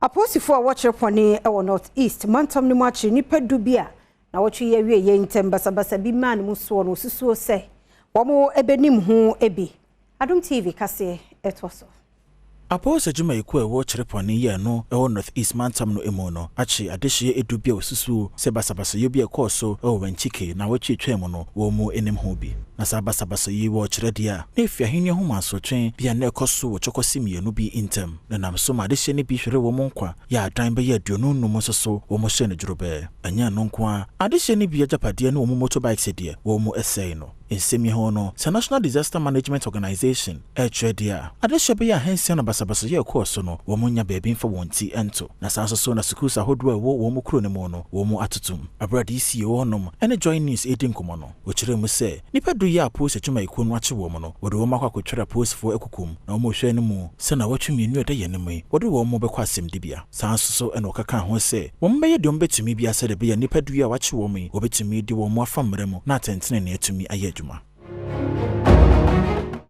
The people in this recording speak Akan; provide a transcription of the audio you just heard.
Aposifo a Cheperoni e North East mantam ni machi nipa dubia na wotwe ye wie ye ntem basabasa bi man mu so no susuo se womo ebenim ho ebi Adom TV Kasee etwoso Apostle Juma Ewo Cheperoni ye no North East mantam no emo no achi adehye edubia osusu se basabasa yobi ekoso wenchike na wotwe twem no wo mu enim ho bi na sabasabasa yi wo kyerede a na efia hene ho masotwen bia na ekoso wo chokosimi no bi intem na nam so ma adehye ne bi hwere wo mu nkwa ya adan be ye aduonu no so wo mo hye ne dwurobe anya no nkwa adehye ne bi ajapade no wo mu motorbike de wo mu esei no nsemi ho no National Disaster Management Organization etwedia adehye be ya hensia na basabasa ye ekoso no wo mu nya baabi mfa wonti ento na sanso so na schools ahodo wo mu kro ne mo no wo mu atotum abrade isi wo nom ene join news edin komo no wo kyerɛ mu se nipa do ya post Juma Ewo no ache wo mo no wo do wo makwa kwetwera post fo ekokum na wo mo hwɛ ne mu se na watwe mienu eda ye ne mu wo do wo mo bekɔ asɛm de bia sanso so ene okaka ho se wo mbɛyɛ de mbetumi bia se de bia nipa do ya wache wo mo wo betumi de wo mo afamre mu na atentene ne atumi ayɛ adwuma